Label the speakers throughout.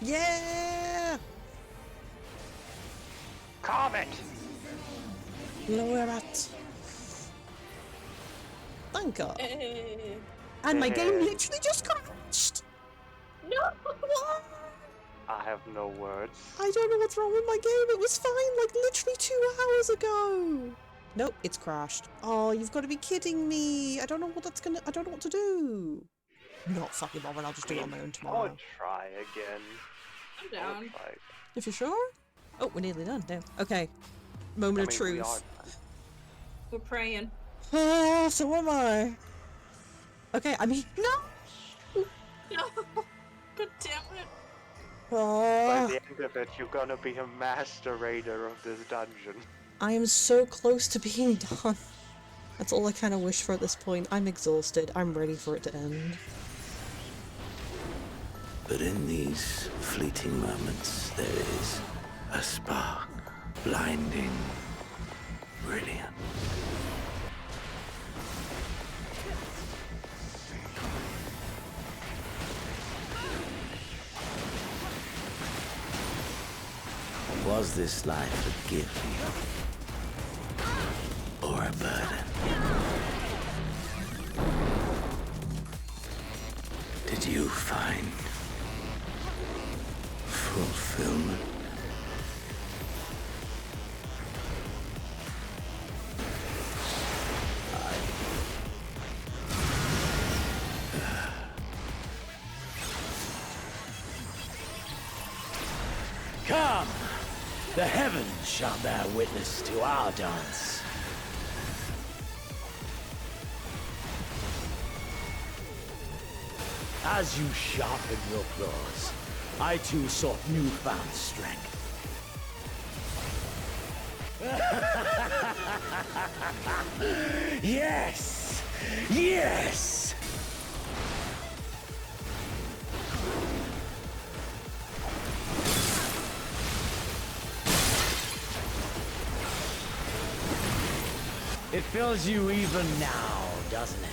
Speaker 1: Yeah!
Speaker 2: Comet!
Speaker 1: Lower it. Thank God.
Speaker 3: Hey.
Speaker 1: And my game literally just crashed!
Speaker 3: No!
Speaker 1: What?
Speaker 2: I have no words.
Speaker 1: I don't know what's wrong with my game. It was fine like literally 2 hours ago. Nope, it's crashed. Oh, you've got to be kidding me. I don't know what I don't know what to do. Not fucking bothered. I'll just do it on my own tomorrow.
Speaker 2: I'll try again.
Speaker 3: I'm down.
Speaker 2: Try.
Speaker 1: If you're sure. Oh, we're nearly done now. Okay. Moment of truth.
Speaker 3: We're praying.
Speaker 1: Oh, so am I. Okay, I mean, no!
Speaker 3: No! God damn it.
Speaker 2: By the end of it, you're gonna be a master raider of this dungeon.
Speaker 1: I am so close to being done. That's all I kind of wish for at this point. I'm exhausted. I'm ready for it to end.
Speaker 4: But in these fleeting moments, there is a spark, blinding, brilliant. Was this life a gift or a burden? Did you find fulfillment? Come! The heavens shall bear witness to our dance. As you sharpen your claws, I too sought newfound strength. Yes! Yes! It fills you even now, doesn't it?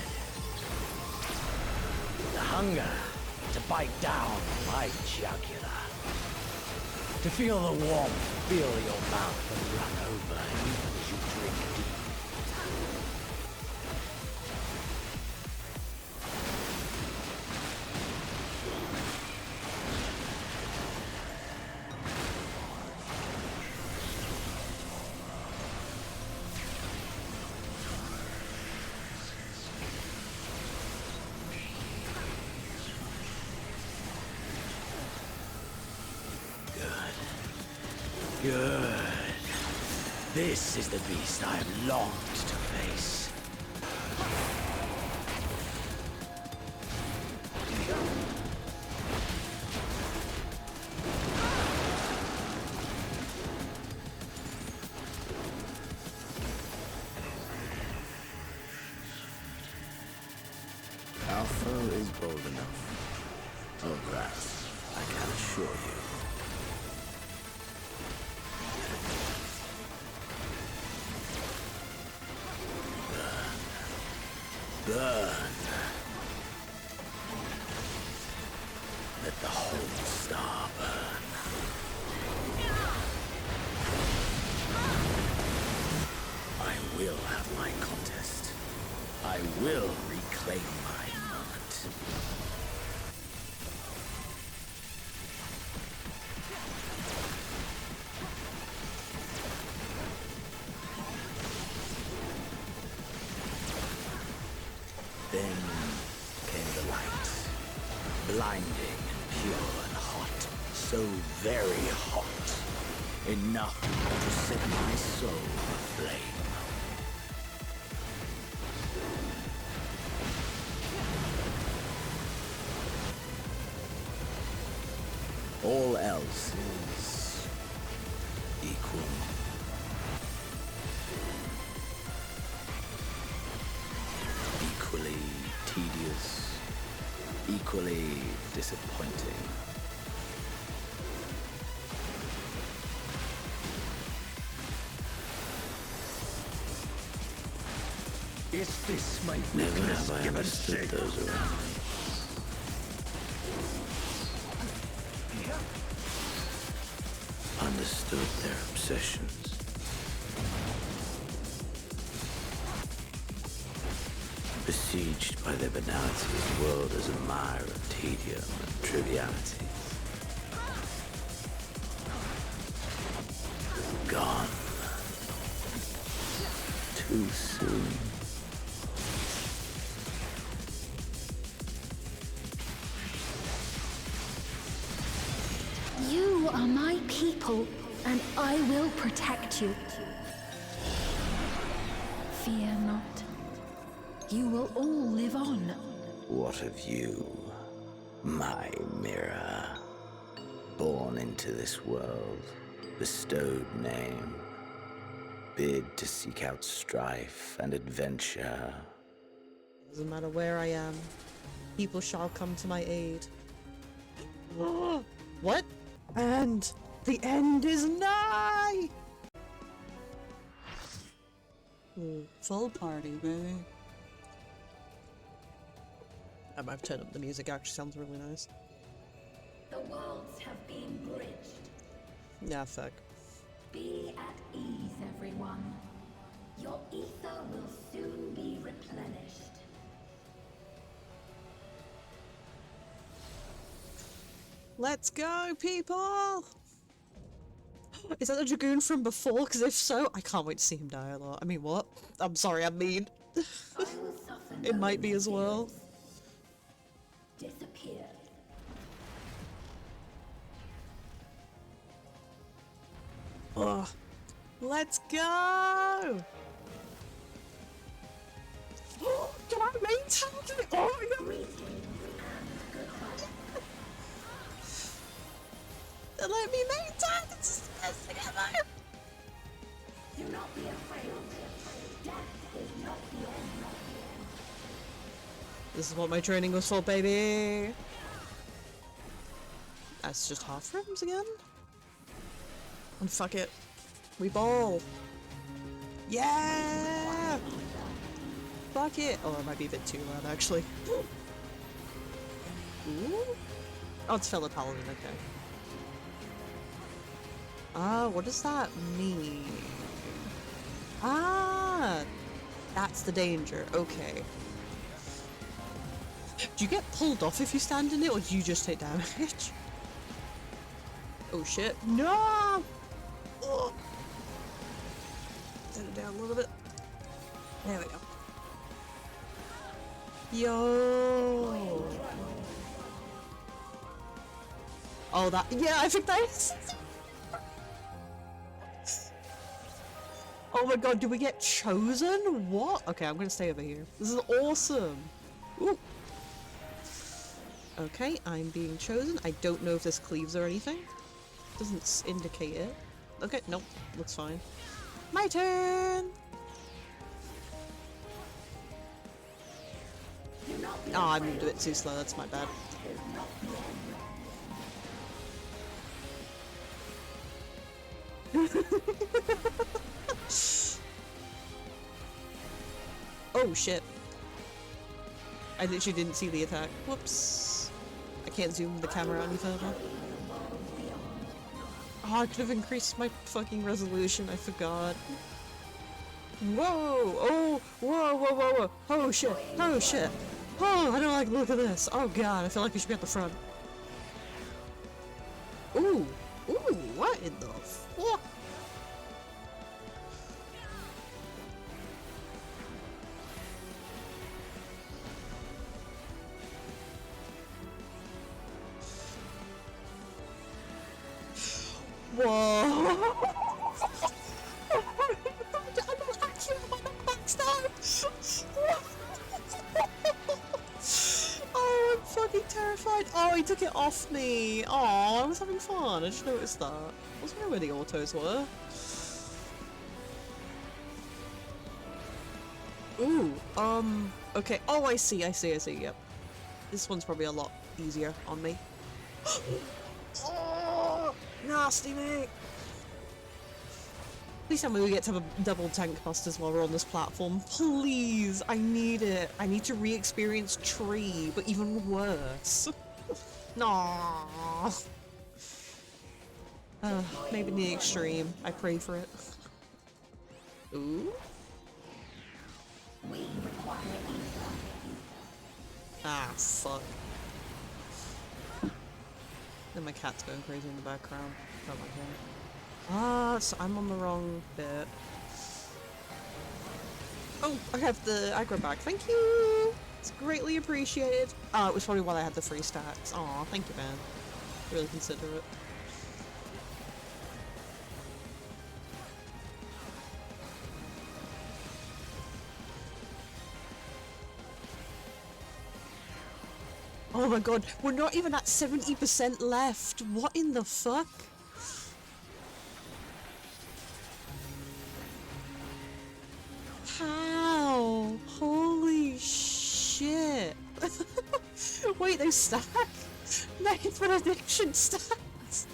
Speaker 4: The hunger to bite down my jugular. To feel the warmth fill your mouth and run over even as you drink deep. Good. This is the beast I have longed to face. Our foe is bold enough. Of that, I can assure you. Burn. Let the whole star burn. I will have my contest. I will reclaim my moment. Then came the light, blinding and pure and hot, so very hot, enough to set my soul aflame. All else is equal. Equally tedious, equally disappointing.
Speaker 5: Is this my
Speaker 4: Never
Speaker 5: weakness
Speaker 4: have I
Speaker 5: given
Speaker 4: understood
Speaker 5: shape?
Speaker 4: those around me.
Speaker 6: understood their obsessions. Besieged by their banality, the world is a mire of tedium and trivialities. Gone. Too soon.
Speaker 7: You are my people, and I will protect you. Fear not. You will all live on.
Speaker 6: What of you, my mirror? Born into this world, bestowed name, bid to seek out strife and adventure.
Speaker 1: Doesn't matter where I am, people shall come to my aid. What? And the end is nigh! Ooh, full party, baby. I might have turned up the music, actually sounds really nice.
Speaker 7: The worlds have been bridged.
Speaker 1: Yeah, fuck.
Speaker 7: Be at ease, everyone. Your ether will soon be replenished.
Speaker 1: Let's go, people! Is that the Dragoon from before? Because if so, I can't wait to see him die a lot. I mean, what? I'm sorry, I mean. It might be as well.
Speaker 7: Disappear.
Speaker 1: Ugh. Let's go! Can I main tank it? Oh my god! Let me main tank! It's just the best thing ever!
Speaker 7: Do not be afraid. Death is not the end.
Speaker 1: This is what my training was for, baby! That's just half rooms again? And fuck it. We ball! Yeah! Fuck it! Oh, it might be a bit too loud, actually. Ooh? Oh, it's fellow paladin, okay. Ah, what does that mean? Ah! That's the danger, okay. Do you get pulled off if you stand in it, or do you just take damage? Oh shit. No! Oh. Set it down a little bit. There we go. Yo! Oh, that- yeah, I think that is- Oh my god, do we get chosen? What? Okay, I'm gonna stay over here. This is awesome! Ooh. Okay, I'm being chosen. I don't know if this cleaves or anything. Doesn't indicate it. Okay, nope, looks fine. My turn! Oh, I moved a bit too slow, that's my bad. Oh shit. I literally didn't see the attack. Whoops. I can't zoom the camera any further. Oh, I could have increased my fucking resolution, I forgot. Whoa! Oh! Whoa, whoa, whoa, whoa! Oh shit! Oh shit! Oh, I don't like the look of this! Oh god, I feel like we should be at the front. Ooh! Ooh! What in the fuck? Whoa! Oh, I'm fucking terrified. Oh, he took it off me. Oh, I was having fun. I just noticed that. I wasn't know where the autos were. Ooh, okay. Oh, I see, yep. This one's probably a lot easier on me. Oh, nasty, mate. Please tell me we get to have a double tank busters while we're on this platform. Please, I need it. I need to re-experience Tree, but even worse. No. Maybe the extreme. I pray for it. Ooh. Ah, fuck. Then my cat's going crazy in the background. Don't like him. Ah, so I'm on the wrong bit. Oh, I have the aggro back. Thank you! It's greatly appreciated. Oh, it was probably while I had the free stacks. Aw, thank you, man. Really considerate. Oh my god, we're not even at 70% left! What in the fuck? How? Holy shit! Wait, they stack? Ninth benediction stacks!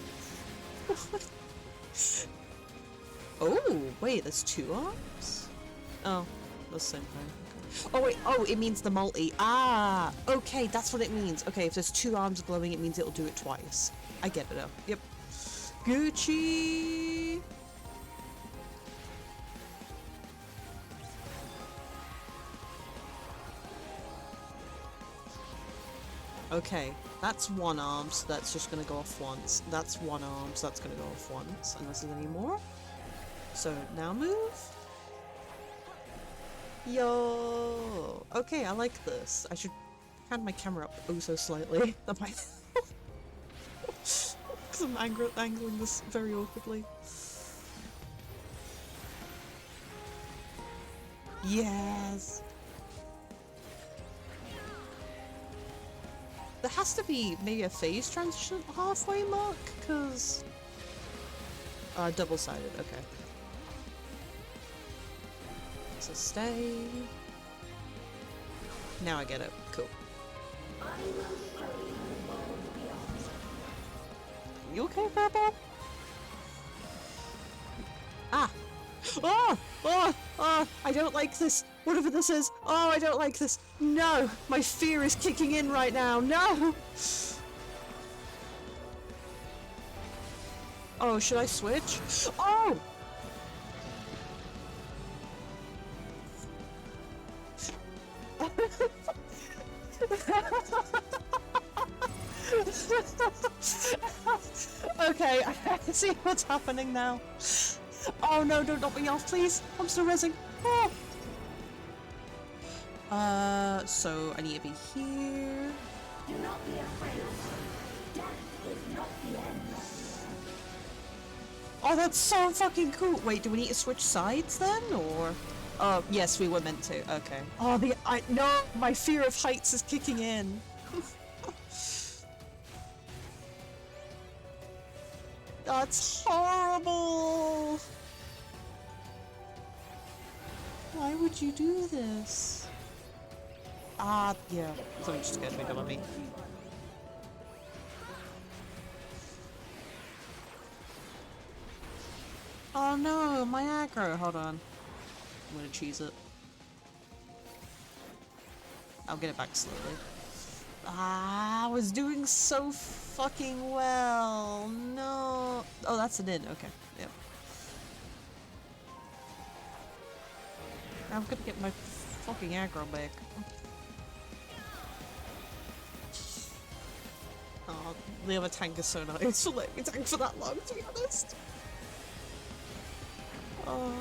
Speaker 1: Oh, wait, there's 2 arms? Oh, that's the same thing. Oh wait, oh, it means the multi. Ah, okay, that's what it means. Okay, if there's 2 arms glowing, it means it'll do it twice. I get it now. Yep. Gucci! Okay, that's 1 arm, so that's just gonna go off once. That's 1 arm, so that's gonna go off once, unless there's any more. So, now move. Yo! Okay, I like this. I should hand my camera up oh so slightly. That might... Because I'm angling this very awkwardly. Yes! There has to be maybe a phase transition at the halfway mark, because... double-sided, okay. So stay. Now I get it. Cool. You okay, Purple? Ah! Oh! Oh! Oh! I don't like this! Whatever this is! Oh, I don't like this! No! My fear is kicking in right now! No! Oh, should I switch? Oh! Okay, I see what's happening now. Oh no, don't knock me off, please. I'm still rezzing. Oh. So I need to be here.
Speaker 7: Do not be afraid. Death is not the end.
Speaker 1: Oh, that's so fucking cool. Wait, do we need to switch sides then, or? Oh, yes, we were meant to. Okay. Oh, no, my fear of heights is kicking in. That's horrible. Why would you do this? Ah, yeah. Something just scared me, don't let me. Oh no, my aggro. Hold on. I'm gonna cheese it. I'll get it back slowly. Ah, I was doing so fucking well. No. Oh, that's an in. Okay. Yep. I'm gonna get my fucking aggro back. Oh, the other tank is so nice for letting me tank for that long, to be honest. Oh.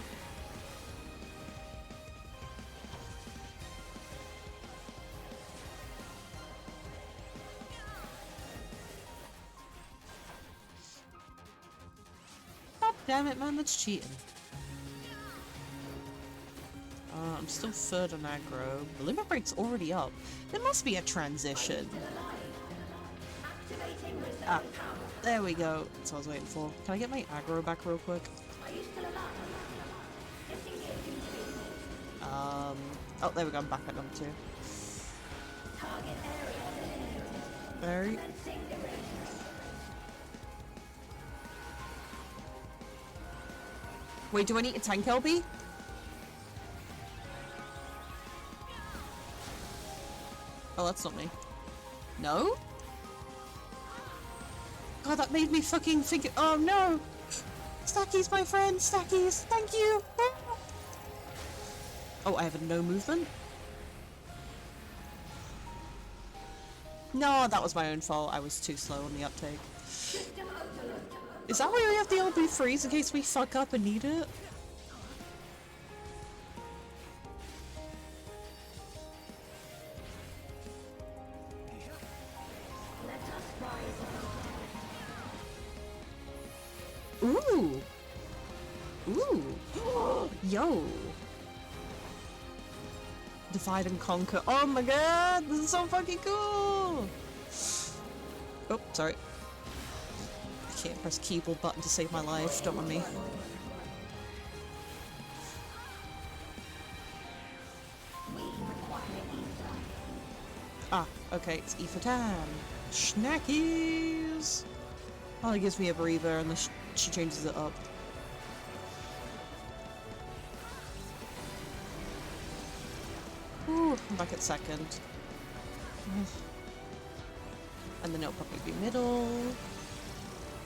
Speaker 1: God damn it, man, that's cheating. I'm still third on aggro. The limit break's already up. There must be a transition. Ah, there we go. That's what I was waiting for. Can I get my aggro back real quick? Oh, there we go. I'm back at number 2. Very. Wait, do I need a tank LB? Oh, that's not me. No? God, that made me fucking think. Oh no! Stacky's my friend. Stacky's. Thank you. Oh, I have no movement. No, that was my own fault. I was too slow on the uptake. Is that why we have the LB freeze in case we fuck up and need it? Ooh! Ooh! Yo! Divide and conquer. Oh my god! This is so fucking cool! Oh, sorry. I can't press keyboard button to save my life. Don't mind me. Ah, okay, it's ether time. Snackies! Oh, it gives me a breather unless she changes it up. Ooh, I'm back at second. And then it'll probably be middle.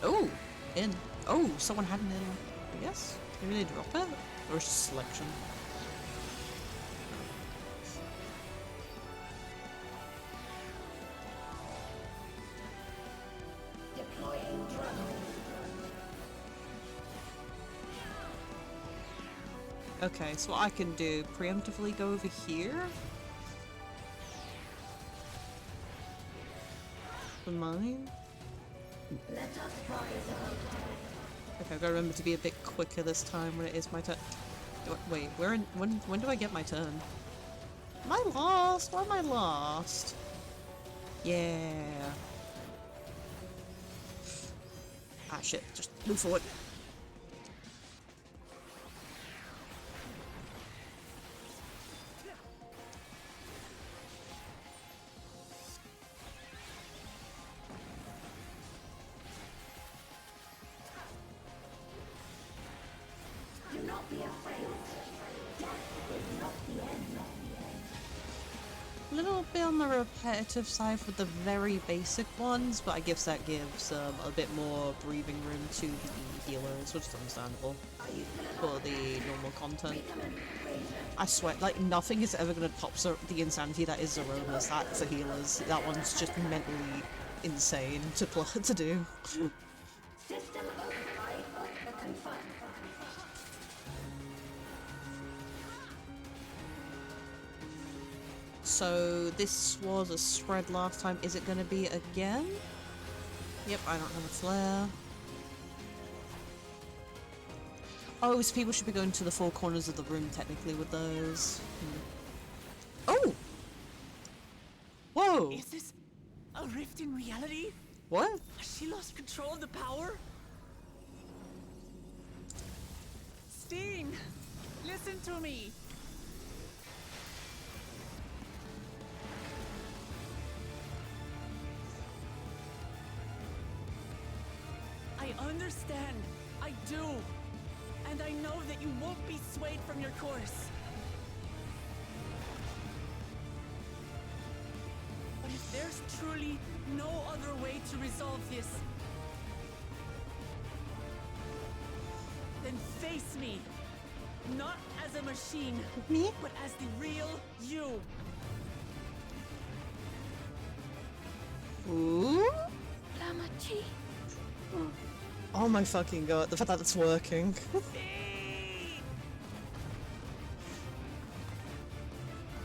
Speaker 1: Oh, in. Oh, someone had an in. I guess. Maybe they drop it? Or it's just selection. Okay, so what I can do, preemptively go over here? For mine? Okay, I've got to remember to be a bit quicker this time when it is my turn. Wait, when do I get my turn? Am I lost? Why am I lost? Yeah. Ah shit, just move forward. A little bit on the repetitive side for the very basic ones, but I guess that gives a bit more breathing room to the healers, which is understandable for the normal content. I swear, like, nothing is ever going to top the insanity that is Zerona's. That for healers, that one's just mentally insane to do. So this was a spread last time. Is it going to be again? Yep, I don't have a flare. Oh, so people should be going to the four corners of the room technically with those. Oh! Whoa!
Speaker 8: Is this a rift in reality?
Speaker 1: What?
Speaker 8: Has she lost control of the power? Sting! Listen to me! I understand. I do. And I know that you won't be swayed from your course. But if there's truly no other way to resolve this, then face me. Not as a machine,
Speaker 1: Me?
Speaker 8: but as the real you.
Speaker 1: Ooh? Oh my fucking god, the fact that it's working.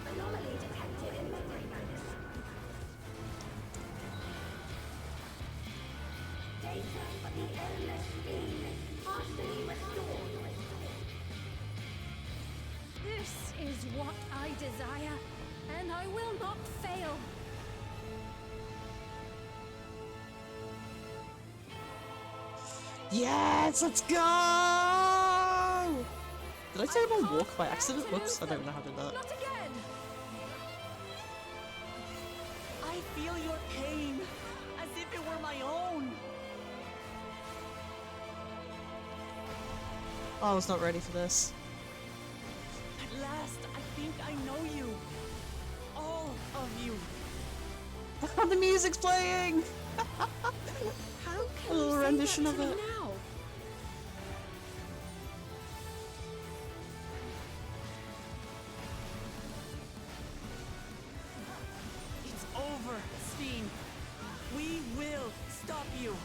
Speaker 7: Anomaly detected in memory banks. Data for the endless speed partially restored.
Speaker 9: This is what I desire, and I will not fail.
Speaker 1: Yes, let's go! Did I say I'm on walk by accident? Whoops, I don't know how to do that.
Speaker 9: Not again!
Speaker 8: I feel your pain, as if it were my own.
Speaker 1: Oh, I was not ready for this.
Speaker 8: At last, I think I know you. All of you.
Speaker 1: The music's playing!
Speaker 8: How can
Speaker 1: A little
Speaker 8: you say
Speaker 1: rendition
Speaker 8: that
Speaker 1: of
Speaker 8: to me
Speaker 1: it.
Speaker 8: now? It's over, Steen. We will stop you.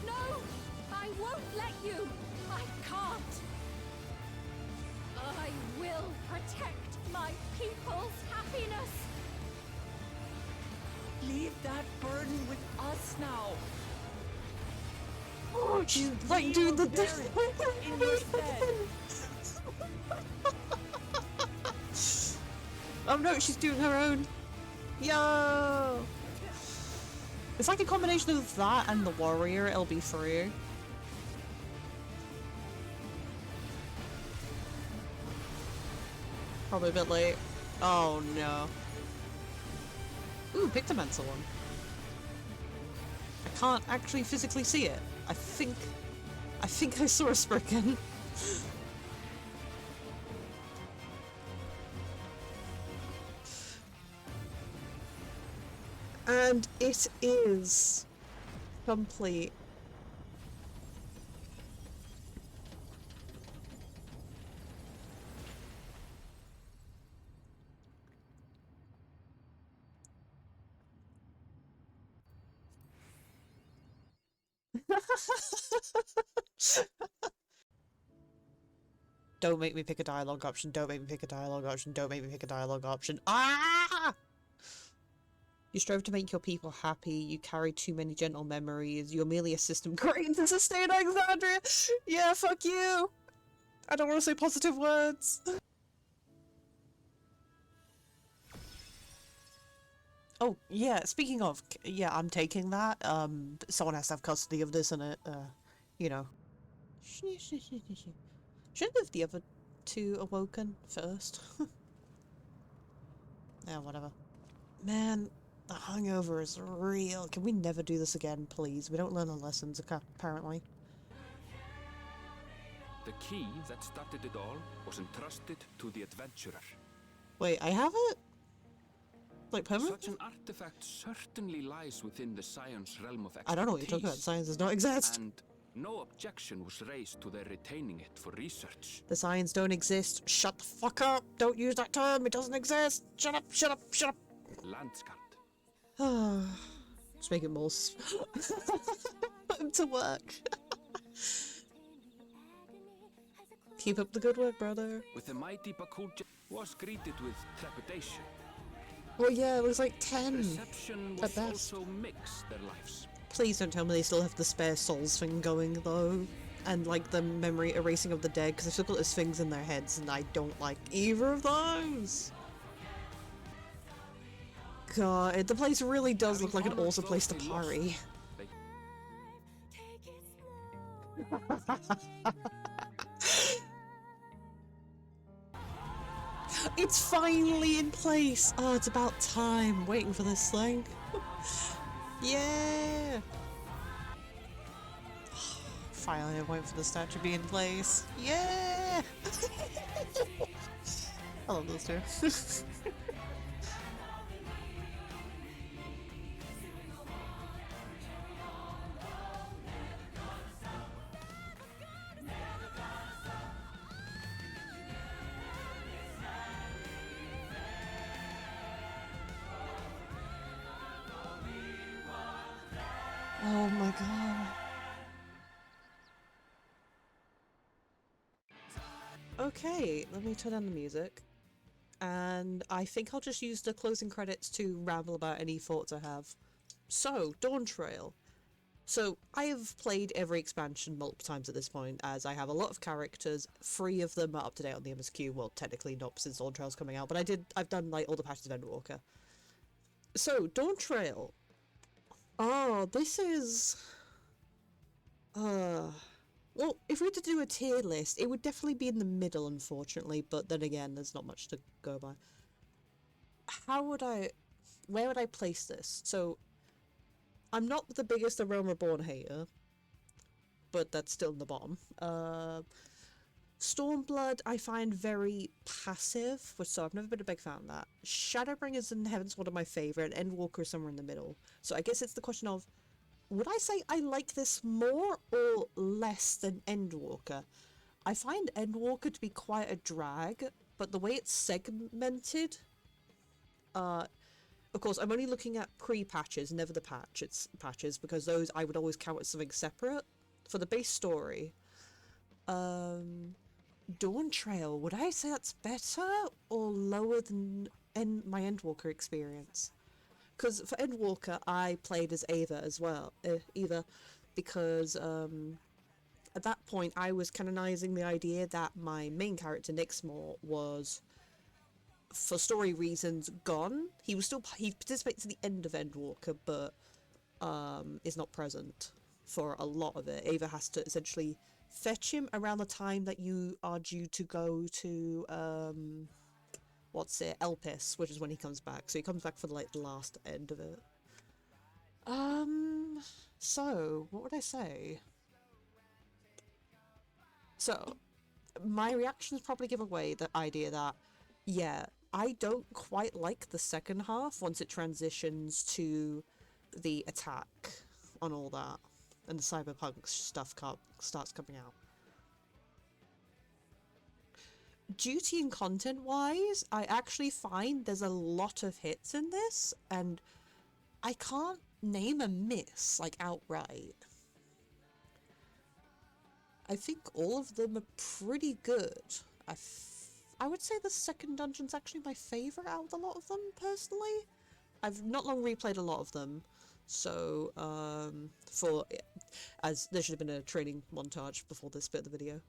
Speaker 9: No! I won't let you! I can't! I will protect my people's happiness!
Speaker 8: Leave that burden with us now.
Speaker 1: Oh, she's like
Speaker 8: We
Speaker 1: doing
Speaker 8: will
Speaker 1: the
Speaker 8: bear it in your stead.
Speaker 1: Oh no, she's doing her own. Yo! It's like a combination of that and the warrior, it'll be free. Probably a bit late. Oh no. Ooh, Pictomancer one. I can't actually physically see it. I think I saw a Sprickin. And it is complete. Don't make me pick a dialogue option. Don't make me pick a dialogue option. Don't make me pick a dialogue option. Ah! You strove to make your people happy. You carry too many gentle memories. You're merely a system created to sustain Alexandria. Yeah, fuck you. I don't want to say positive words. Oh, yeah, speaking of, yeah, I'm taking that. Someone has to have custody of this and it, you know. Shouldn't have the other two awoken first? Yeah, whatever. Man, the hungover is real. Can we never do this again, please? We don't learn the lessons, apparently.
Speaker 5: The key that started it all was entrusted to the adventurer.
Speaker 1: Wait, I have it? Like permanently?
Speaker 5: Such an artifact certainly lies within the science realm of expertise.
Speaker 1: I don't know what you're talking about. Science does not exist.
Speaker 5: And no objection was raised to their retaining it for research.
Speaker 1: The signs don't exist. Shut the fuck up. Don't use that term. It doesn't exist. Shut up, shut up, shut up.
Speaker 5: Landskald.
Speaker 1: Just make it more put him to work. Keep up the good work, brother.
Speaker 5: With the mighty Bakuja was greeted with trepidation.
Speaker 1: Well, yeah, it was like 10
Speaker 5: Reception
Speaker 1: at
Speaker 5: was
Speaker 1: best.
Speaker 5: also mixed their lives.
Speaker 1: Please don't tell me they still have the spare souls thing going, though. And, like, the memory erasing of the dead, because they've still got those things in their heads, and I don't like either of those. God, the place really does look like an awesome place to party. It's finally in place! Oh, it's about time. Waiting for this thing. Yeah! Finally, I'm waiting for the statue to be in place. Yeah! I love those two. Oh my god. Okay, let me turn on the music. And I think I'll just use the closing credits to ramble about any thoughts I have. So, Dawn Trail. So, I have played every expansion multiple times at this point, as I have a lot of characters. 3 of them are up to date on the MSQ. Well, technically not since Dawn Trail's coming out, but I've done like all the patches of Endwalker. So, Dawn Trail. Oh, this is... well, if we were to do a tier list, it would definitely be in the middle, unfortunately, but then again, there's not much to go by. Where would I place this? So, I'm not the biggest A Realm Reborn hater, but that's still in the bottom. Stormblood I find very passive, so I've never been a big fan of that. Shadowbringers and Heaven's one of my favourite, Endwalker is somewhere in the middle. So I guess it's the question of, would I say I like this more or less than Endwalker? I find Endwalker to be quite a drag, but the way it's segmented, of course I'm only looking at pre-patches, never the patches, because those I would always count as something separate. For the base story, Dawn Trail, would I say that's better or lower than my Endwalker experience? Because for Endwalker, I played as Ava as well, Eva, because at that point I was canonizing the idea that my main character, Nixmore, was, for story reasons, gone. He participates at the end of Endwalker, but is not present for a lot of it. Ava has to essentially fetch him around the time that you are due to go to Elpis, which is when he comes back. So he comes back for the last end of it. So what would I say? So my reactions probably give away the idea that, yeah, I don't quite like the second half once it transitions to the attack on all that and the cyberpunk stuff starts coming out. Duty and content wise, I actually find there's a lot of hits in this, and I can't name a miss, like, outright. I think all of them are pretty good. I would say the second dungeon's actually my favourite out of a lot of them, personally. I've not long replayed a lot of them, so, as there should have been a training montage before this bit of the video.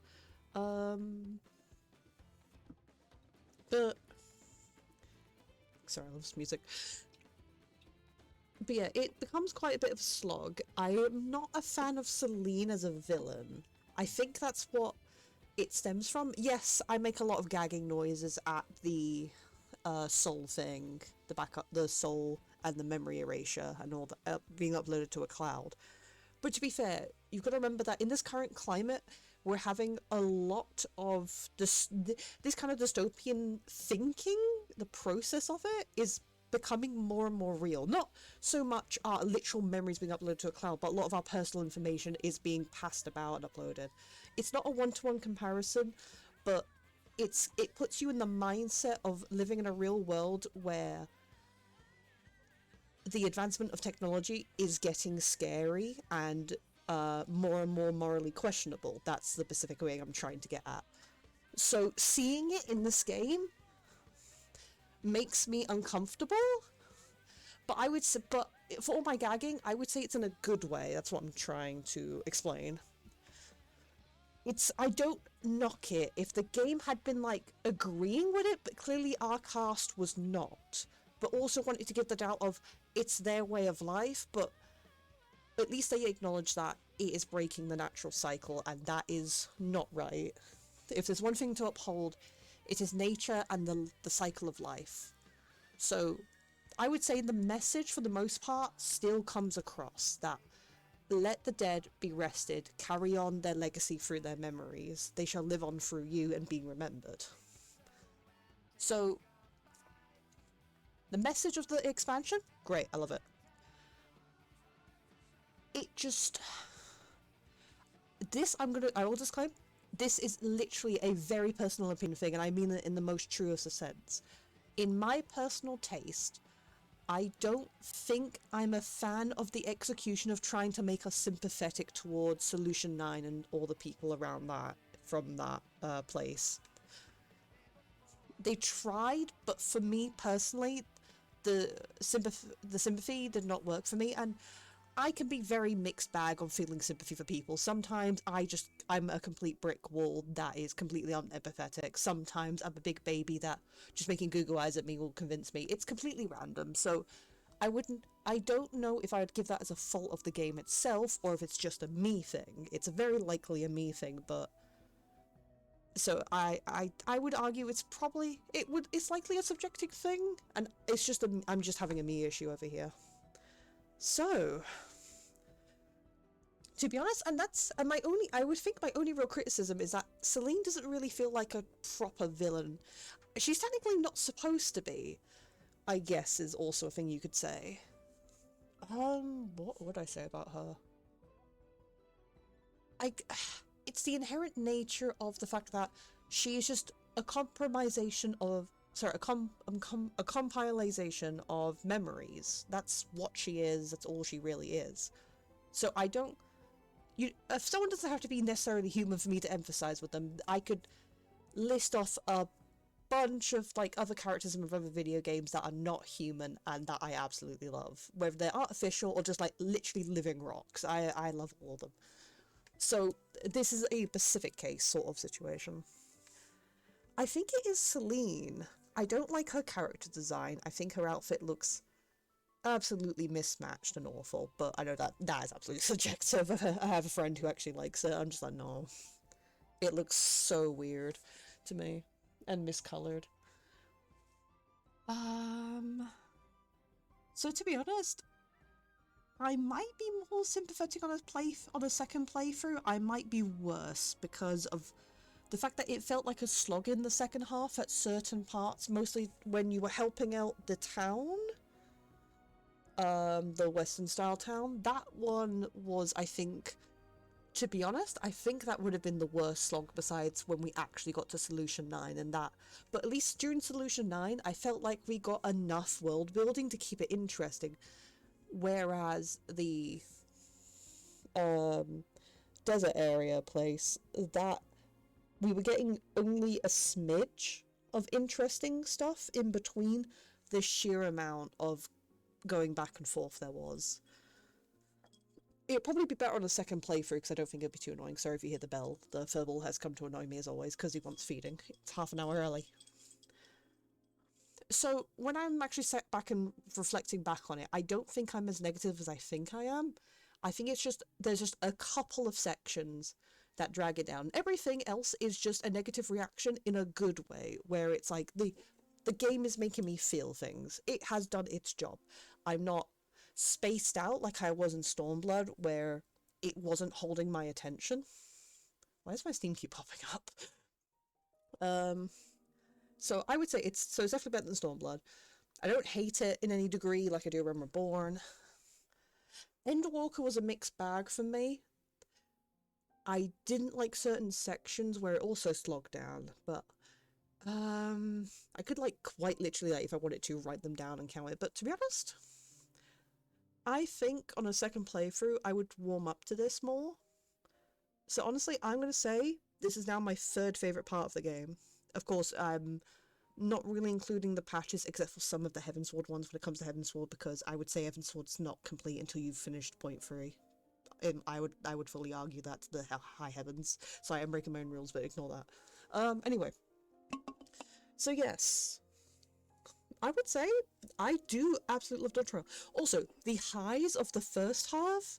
Speaker 1: But, sorry, I love this music. But yeah, it becomes quite a bit of a slog. I am not a fan of Celine as a villain. I think that's what it stems from. Yes, I make a lot of gagging noises at the soul thing, the soul and the memory erasure and all that being uploaded to a cloud. But to be fair, you've got to remember that in this current climate, we're having a lot of this kind of dystopian thinking. The process of it is becoming more and more real. Not so much our literal memories being uploaded to a cloud, but a lot of our personal information is being passed about and uploaded. It's not a one-to-one comparison, but it puts you in the mindset of living in a real world where the advancement of technology is getting scary and more and more morally questionable. That's the specific way I'm trying to get at. So seeing it in this game makes me uncomfortable, but for all my gagging, I would say it's in a good way. That's what I'm trying to explain. I don't knock it if the game had been like agreeing with it, but clearly our cast was not, but also wanted to give the doubt of it's their way of life, but at least they acknowledge that it is breaking the natural cycle, and that is not right. If there's one thing to uphold, it is nature and the cycle of life. So I would say the message for the most part still comes across that let the dead be rested, carry on their legacy through their memories. They shall live on through you and be remembered. So the message of the expansion, great, I love it. I will disclaim, this is literally a very personal opinion thing, and I mean it in the most truest of sense. In my personal taste, I don't think I'm a fan of the execution of trying to make us sympathetic towards Solution 9 and all the people around that, from that place. They tried, but for me personally, the sympathy did not work for me, and I can be very mixed bag on feeling sympathy for people. Sometimes I'm a complete brick wall that is completely unempathetic. Sometimes I'm a big baby that just making Google eyes at me will convince me. It's completely random, so I don't know if I would give that as a fault of the game itself, or if it's just a me thing. It's very likely a me thing, but so I would argue it's likely a subjective thing, and it's just I'm just having a me issue over here. So, To be honest, and I would think my only real criticism is that Celine doesn't really feel like a proper villain. She's technically not supposed to be, I guess, is also a thing you could say. What would I say about her? It's the inherent nature of the fact that she is just a compilation of memories. That's what she is. That's all she really is. So I don't. If someone doesn't have to be necessarily human for me to emphasize with them, I could list off a bunch of like other characters in other video games that are not human and that I absolutely love, whether they're artificial or just like literally living rocks. I love all of them. So this is a specific case sort of situation. I think it is Celine. I don't like her character design. I think her outfit looks absolutely mismatched and awful, but I know that is absolutely subjective. I have a friend who actually likes it. I'm just like, no. It looks so weird to me and miscolored. So to be honest, I might be more sympathetic on a second playthrough. I might be worse because of the fact that it felt like a slog in the second half at certain parts, mostly when you were helping out the town, the Western style town. That one was, I think, to be honest, I think that would have been the worst slog besides when we actually got to Solution 9 and that. But at least during Solution 9, I felt like we got enough world building to keep it interesting. Whereas the desert area place, that we were getting only a smidge of interesting stuff in between the sheer amount of going back and forth there was. It'd probably be better on a second playthrough because I don't think it'd be too annoying. Sorry if you hear the bell. The furball has come to annoy me as always because he wants feeding. It's half an hour early. So when I'm actually sat back and reflecting back on it, I don't think I'm as negative as I think I am. I think it's just, there's just a couple of sections that drag it down. Everything else is just a negative reaction in a good way, where it's like the game is making me feel things. It has done its job. I'm not spaced out like I was in Stormblood, where it wasn't holding my attention. Why does my Steam keep popping up? So I would say it's definitely better than Stormblood. I don't hate it in any degree like I do when Reborn. Endwalker was a mixed bag for me. I didn't like certain sections where it also slogged down, but I could like quite literally, like, if I wanted to, write them down and count it. But to be honest, I think on a second playthrough I would warm up to this more. So honestly, I'm going to say this is now my third favourite part of the game. Of course, I'm not really including the patches except for some of the Heavensward ones when it comes to Heavensward, because I would say Heavensward's not complete until you've finished point 3. I would fully argue that to the high heavens. Sorry, I'm breaking my own rules, but ignore that. Anyway. So yes. I would say I do absolutely love Tural. Also, the highs of the first half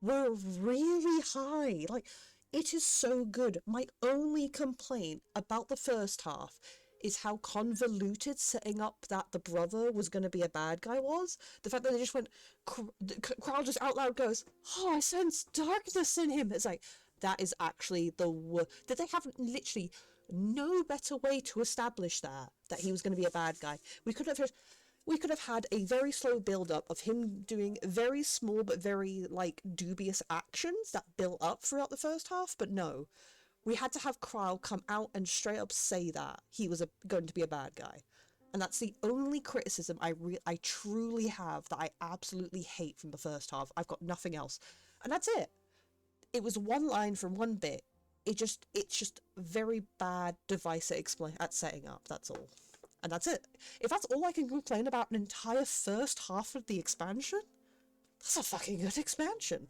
Speaker 1: were really high. Like, it is so good. My only complaint about the first half is how convoluted setting up that the brother was going to be a bad guy was. The fact that they just went, crowd just out loud goes, oh, I sense darkness in him. It's like, that is actually the worst. Did they have literally no better way to establish that he was going to be a bad guy? We could have had a very slow build-up of him doing very small but very, like, dubious actions that built up throughout the first half, but no. We had to have Krile come out and straight up say that he was going to be a bad guy. And that's the only criticism I truly have that I absolutely hate from the first half. I've got nothing else. And that's it. It was one line from one bit. It's just very bad device at setting up, that's all. And that's it. If that's all I can complain about an entire first half of the expansion, that's a fucking good expansion.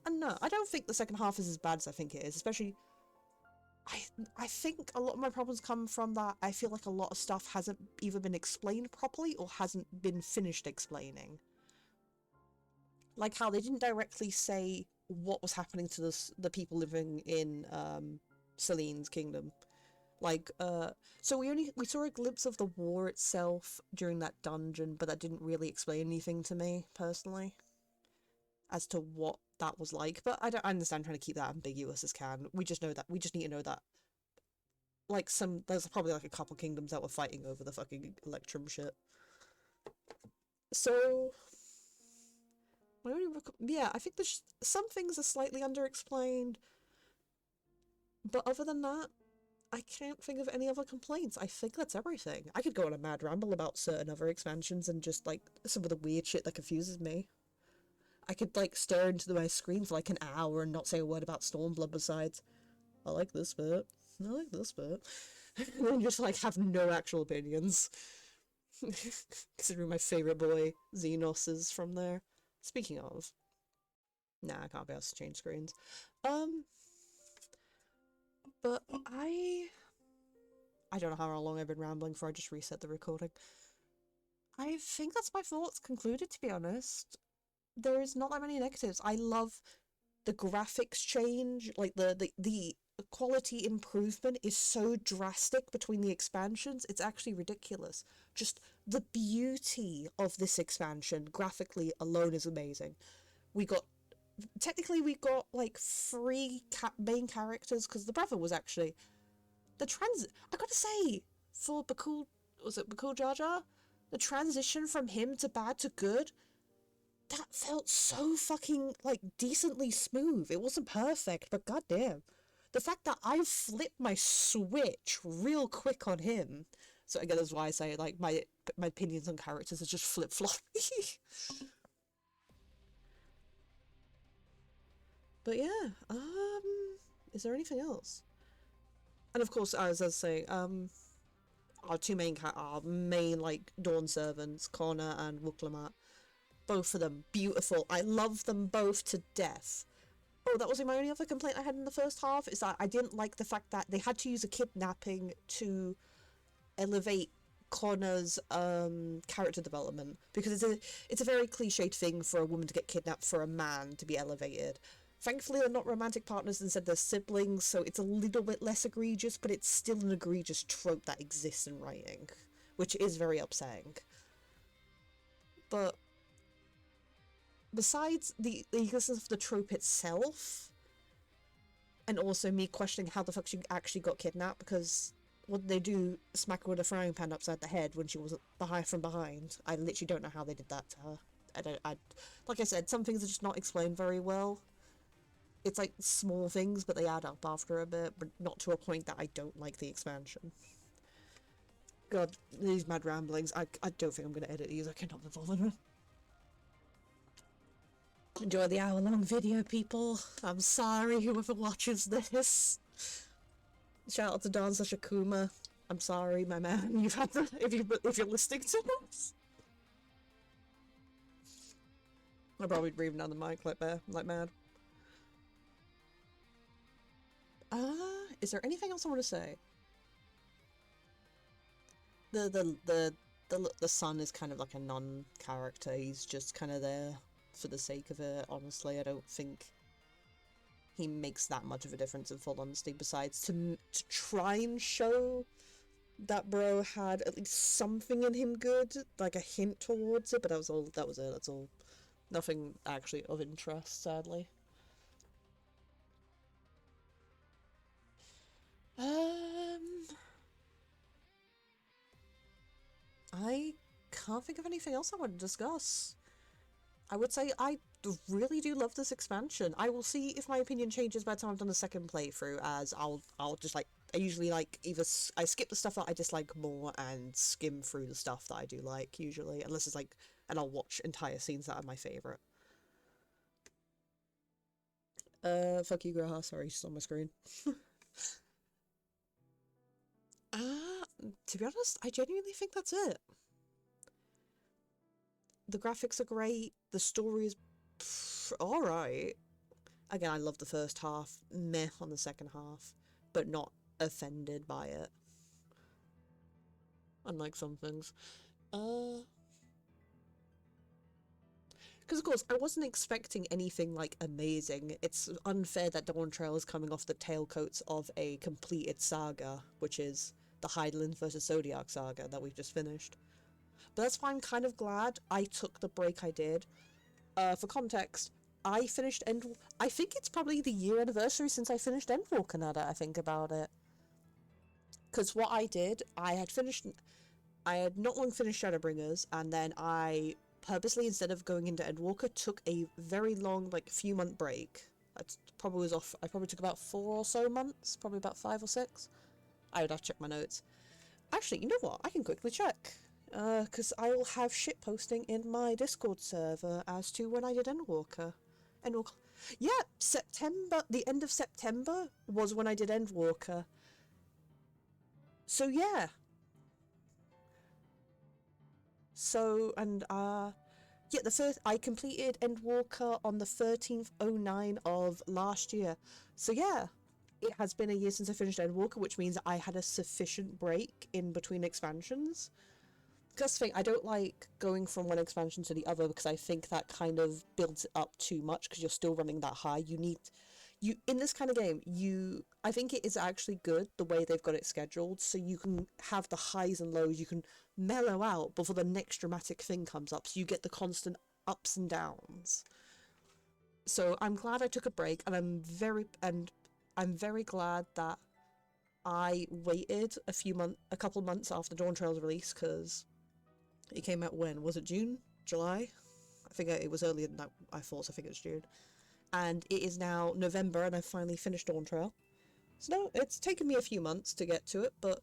Speaker 1: And no, I don't think the second half is as bad as I think it is, especially... I think a lot of my problems come from that I feel like a lot of stuff hasn't either been explained properly or hasn't been finished explaining. Like how they didn't directly say what was happening to the people living in Celine's kingdom. Like, so we saw a glimpse of the war itself during that dungeon, but that didn't really explain anything to me, personally, as to what that was like, but I understand trying to keep that ambiguous as can. We just know that, we just need to know that, like, there's probably like a couple kingdoms that were fighting over the fucking Electrum shit. So, yeah, I think there's some things are slightly underexplained, but other than that, I can't think of any other complaints. I think that's everything. I could go on a mad ramble about certain other expansions and just, like, some of the weird shit that confuses me. I could, like, stare into my screen for, like, an hour and not say a word about Stormblood besides, I like this bit, I like this bit, and then just, like, have no actual opinions. Considering my favourite boy, Xenos, is from there. Speaking of... Nah, I can't be asked to change screens. But I don't know how long I've been rambling for, I just reset the recording. I think that's my thoughts concluded, to be honest. There is not that many negatives. I love the graphics change, like the quality improvement is so drastic between the expansions, it's actually ridiculous. Just the beauty of this expansion, graphically alone, is amazing. Technically we got like 3 main characters, because the brother was actually... I gotta say, for Bakul... was it Bakul Jar Jar? The transition from him to bad to good, that felt so fucking, like, decently smooth. It wasn't perfect, but goddamn. The fact that I flipped my switch real quick on him... So again, that's why I say, like, my opinions on characters are just flip-floppy. But yeah, is there anything else? And of course, as I was saying, our two main like Dawn servants, Connor and Wuklamat, both of them beautiful. I love them both to death. Oh, that was my only other complaint I had in the first half, is that I didn't like the fact that they had to use a kidnapping to elevate Connor's character development, because it's a very cliched thing for a woman to get kidnapped for a man to be elevated. Thankfully, they're not romantic partners, instead they're siblings, so it's a little bit less egregious, but it's still an egregious trope that exists in writing, which is very upsetting. But besides the existence of the trope itself, and also me questioning how the fuck she actually got kidnapped, because what did they do? Smack her with a frying pan upside the head when she was from behind? I literally don't know how they did that to her. Like I said, some things are just not explained very well. It's like small things, but they add up after a bit, but not to a point that I don't like the expansion. God, these mad ramblings, I don't think I'm going to edit these, I cannot be bothered. Enjoy the hour-long video, people. I'm sorry, whoever watches this. Shout out to Don/Akuma. I'm sorry, my man. You've had if you're listening to this. I'll probably breathing down the mic like mad. Is there anything else I want to say? The son is kind of like a non-character. He's just kind of there for the sake of it. Honestly, I don't think he makes that much of a difference, in full honesty, besides to try and show that bro had at least something in him good, like a hint towards it, but that was it, that's all. Nothing actually of interest, sadly. I can't think of anything else I want to discuss. I would say I really do love this expansion. I will see if my opinion changes by the time I've done the second playthrough, as I'll just like, I usually like either I skip the stuff that I dislike more and skim through the stuff that I do like, usually, unless it's like, and I'll watch entire scenes that are my favourite. Fuck you, Graha, sorry, she's on my screen. To be honest, I genuinely think that's it. The graphics are great, the story is alright. Again, I love the first half, meh on the second half, but not offended by it. Unlike some things. Because of course, I wasn't expecting anything like amazing. It's unfair that Dawn Trail is coming off the tailcoats of a completed saga, which is the Helblinde vs Zodiac saga that we've just finished. But that's why I'm kind of glad I took the break I did. For context, I finished I think it's probably the year anniversary since I finished Endwalker now that I think about it. Because what I did, I had not long finished Shadowbringers, and then I purposely, instead of going into Endwalker, took a very long, like, few-month break. I probably took about 4 or so months, probably about 5 or 6. I would have to check my notes. Actually, you know what? I can quickly check. Because I will have shit posting in my Discord server as to when I did Endwalker. Yeah, September, the end of September was when I did Endwalker. So yeah. So, and yeah, I completed Endwalker on the 13th/09 of last year. So yeah, it has been a year since I finished Endwalker, which means I had a sufficient break in between expansions. That's the thing, I don't like going from one expansion to the other because I think that kind of builds it up too much because you're still running that high. In this kind of game, I think it is actually good the way they've got it scheduled, so you can have the highs and lows, you can mellow out before the next dramatic thing comes up, so you get the constant ups and downs. So I'm glad I took a break, and I'm very glad that I waited a couple months after Dawn Trail's release, because it came out when? Was it June? July? I think it was earlier than that, I thought, so I think it was June. And it is now November, and I've finally finished Dawn Trail. So no, it's taken me a few months to get to it, but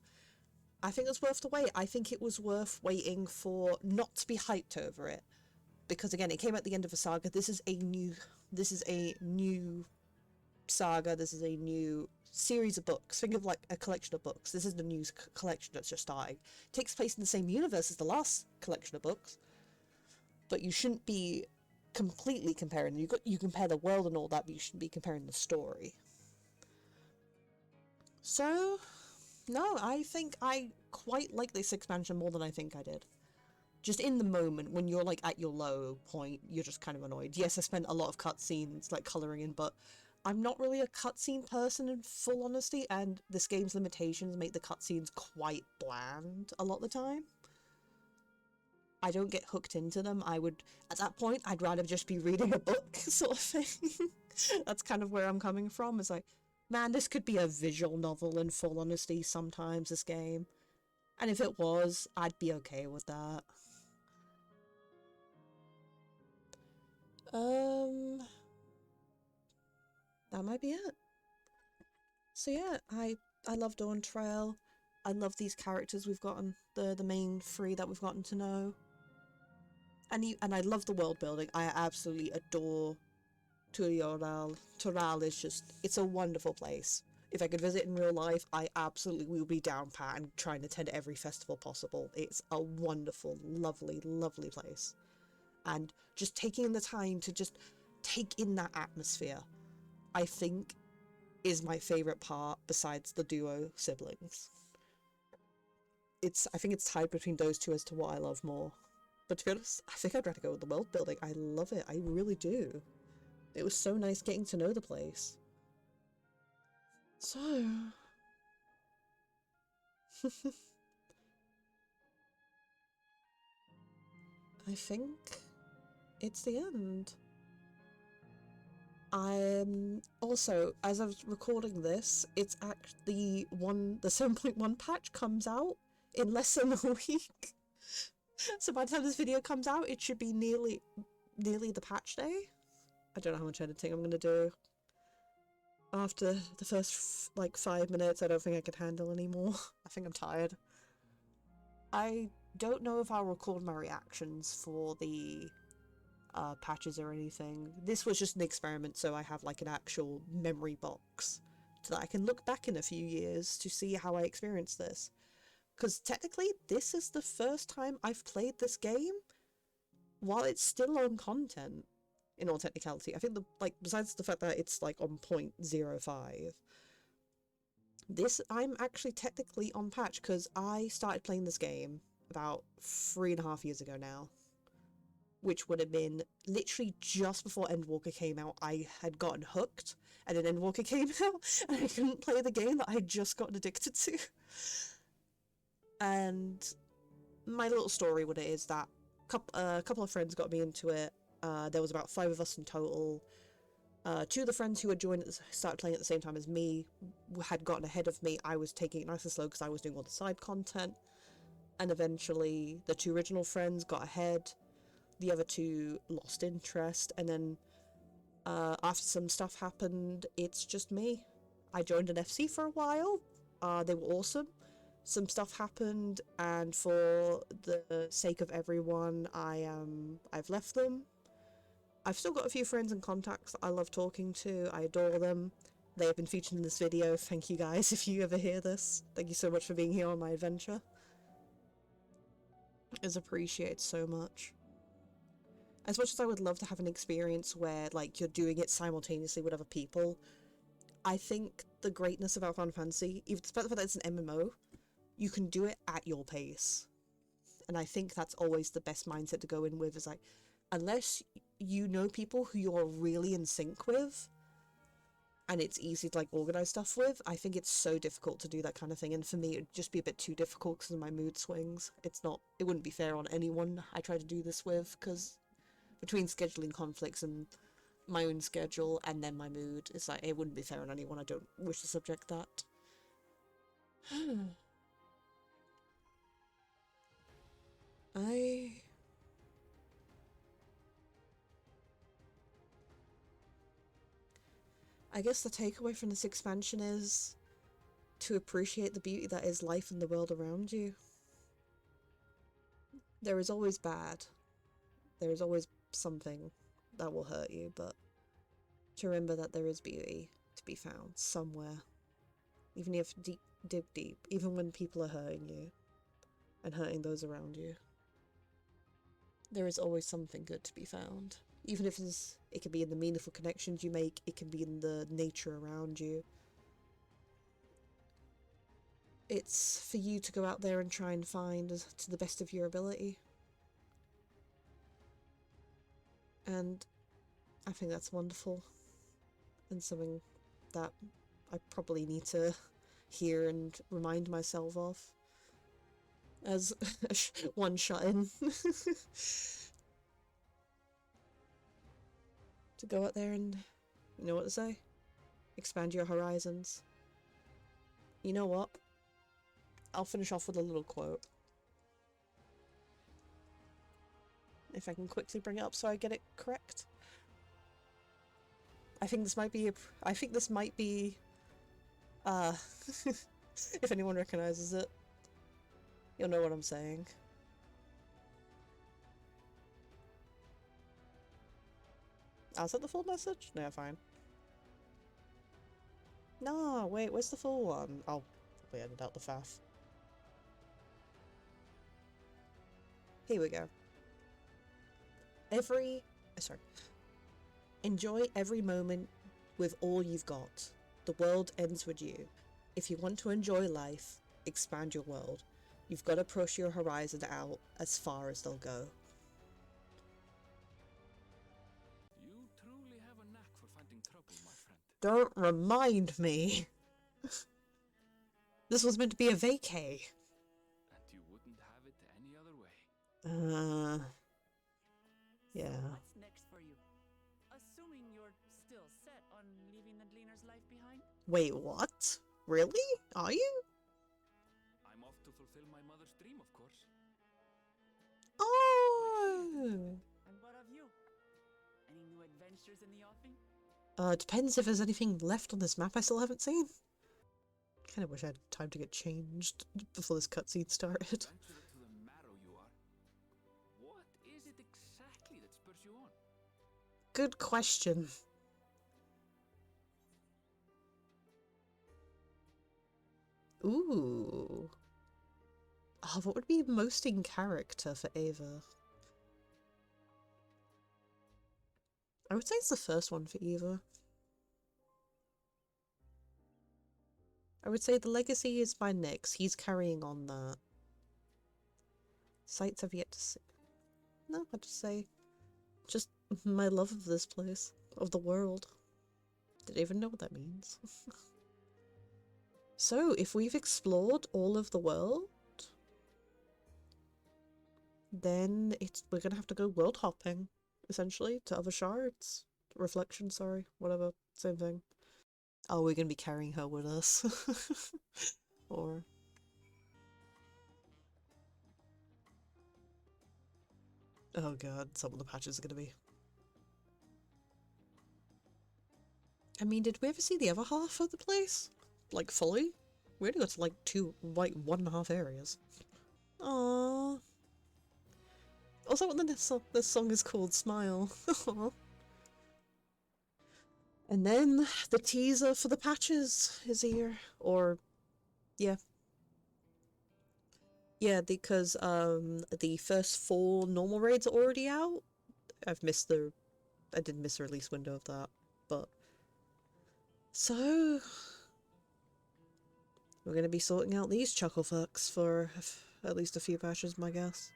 Speaker 1: I think it's worth the wait. I think it was worth waiting for, not to be hyped over it. Because again, it came at the end of a saga. This is a new saga, this is a new series of books. Think of like a collection of books. This is the new collection that's just starting. It takes place in the same universe as the last collection of books, but you shouldn't be completely comparing. You compare the world and all that, but you shouldn't be comparing the story. So no, I think I quite like this expansion more than I think I did. Just in the moment, when you're like at your low point, you're just kind of annoyed. Yes, I spent a lot of cutscenes like colouring in, but I'm not really a cutscene person in full honesty, and this game's limitations make the cutscenes quite bland a lot of the time. I don't get hooked into them. At that point, I'd rather just be reading a book, sort of thing. That's kind of where I'm coming from. It's like, man, this could be a visual novel in full honesty sometimes, this game. And if it was, I'd be okay with that. That might be it. So yeah, I love Dawn Trail. I love these characters we've gotten, the main 3 that we've gotten to know. And I love the world building. I absolutely adore Tural. Tural is just, it's a wonderful place. If I could visit in real life, I absolutely will be down pat and try and attend every festival possible. It's a wonderful, lovely, lovely place. And just taking the time to just take in that atmosphere, I think, is my favourite part besides the duo siblings. I think it's tied between those two as to what I love more. But to be honest, I think I'd rather go with the world building. I love it. I really do. It was so nice getting to know the place. So... I think it's the end. Also, as I was recording this, it's actually the 7.1 patch comes out in less than a week. So by the time this video comes out, it should be nearly the patch day. I don't know how much editing I'm gonna do. After the first like 5 minutes, I don't think I can handle anymore. I think I'm tired. I don't know if I'll record my reactions for the patches or anything. This was just an experiment, so I have like an actual memory box so that I can look back in a few years to see how I experienced this. Because technically, this is the first time I've played this game while it's still on content, in all technicality. I think besides the fact that it's like on 0.05, I'm actually technically on patch because I started playing this game about 3.5 years ago now, which would have been literally just before Endwalker came out. I had gotten hooked, and then Endwalker came out, and I couldn't play the game that I had just gotten addicted to. And my little story with it is that a couple of friends got me into it. There was about 5 of us in total. 2 of the friends who had joined started playing at the same time as me had gotten ahead of me. I was taking it nice and slow because I was doing all the side content. And eventually the 2 original friends got ahead. The other 2 lost interest. And then after some stuff happened, it's just me. I joined an FC for a while. They were awesome. Some stuff happened, and for the sake of everyone, I've left them. I've still got a few friends and contacts that I love talking to. I adore them. They have been featured in this video. Thank you guys if you ever hear this. Thank you so much for being here on my adventure. It's appreciated so much. As much as I would love to have an experience where, like, you're doing it simultaneously with other people, I think the greatness about Final Fantasy, even despite the fact that it's an MMO, you can do it at your pace. And I think that's always the best mindset to go in with, is like, unless you know people who you're really in sync with, and it's easy to, like, organize stuff with, I think it's so difficult to do that kind of thing. And for me, it'd just be a bit too difficult because of my mood swings. It wouldn't be fair on anyone I try to do this with, because between scheduling conflicts and my own schedule and then my mood, it's like, it wouldn't be fair on anyone. I don't wish to subject that. I guess the takeaway from this expansion is to appreciate the beauty that is life and the world around you. There is always bad. There is always something that will hurt you, but to remember that there is beauty to be found somewhere. Even if dig deep, even when people are hurting you and hurting those around you. There is always something good to be found. Even if it can be in the meaningful connections you make, it can be in the nature around you. It's for you to go out there and try and find to the best of your ability. And I think that's wonderful. And something that I probably need to hear and remind myself of. As one shot in. To go out there and, you know what to say? Expand your horizons. You know what? I'll finish off with a little quote. If I can quickly bring it up so I get it correct. I think this might be if anyone recognizes it, you'll know what I'm saying. Is that the full message? No, fine. No, wait, where's the full one? I'll probably edit out the faff. Here we go. Enjoy every moment with all you've got. The world ends with you. If you want to enjoy life, expand your world. You've got to push your horizon out as far as they'll go.
Speaker 5: You truly have a knack for finding trouble, my friend.
Speaker 1: Don't remind me. This was meant to be a vacay.
Speaker 5: And you wouldn't have it any other way.
Speaker 1: Yeah.
Speaker 8: So what's next for you? Assuming you're still set on leaving the Gleaner's life behind?
Speaker 1: Wait, what? Really? Are you?
Speaker 5: I'm off to fulfill my mother's dream, of course.
Speaker 1: Oh!
Speaker 8: And what of you? Any new adventures in the offing?
Speaker 1: Depends if there's anything left on this map I still haven't seen. Kinda wish I had time to get changed before this cutscene started.
Speaker 5: Adventurer to the marrow you are. What is it exactly that spurs you on?
Speaker 1: Good question. Ooh. Oh, what would be most in character for Ava? I would say it's the first one for Eva. I would say the legacy is by Nyx. He's carrying on that. Sights have yet to see. No, I'd just say just my love of this place, of the world. Did I even know what that means? So, if we've explored all of the world, then we're gonna have to go world hopping essentially, to other shards. Reflection, sorry, whatever, same thing. Oh, we're gonna be carrying her with us. Or... oh god, some of the patches are gonna be... I mean, did we ever see the other half of the place? Like, fully? We only got to, like, 1.5 areas. Aww. Also, what this song is called, Smile. And then, the teaser for the patches is here. Or, yeah. Yeah, because, the first 4 normal raids are already out. I didn't miss the release window of that, but... so... we're gonna be sorting out these chucklefucks for at least a few patches, my guess.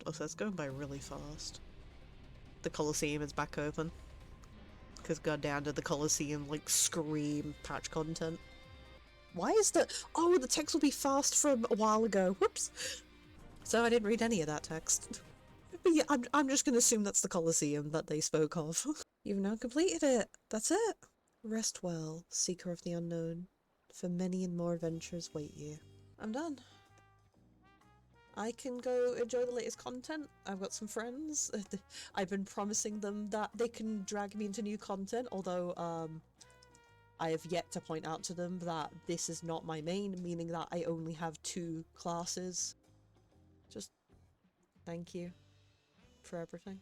Speaker 1: Oh, so it's going by really fast. The Colosseum is back open. Because goddamn did the Colosseum, like, scream patch content. Why is the- oh, the text will be fast from a while ago. Whoops! So I didn't read any of that text. But yeah, I'm just gonna assume that's the Colosseum that they spoke of. You've now completed it. That's it. Rest well, seeker of the unknown. For many and more adventures wait you. I'm done. I can go enjoy the latest content. I've got some friends. I've been promising them that they can drag me into new content, although I have yet to point out to them that this is not my main, meaning that I only have 2 classes. Just thank you for everything.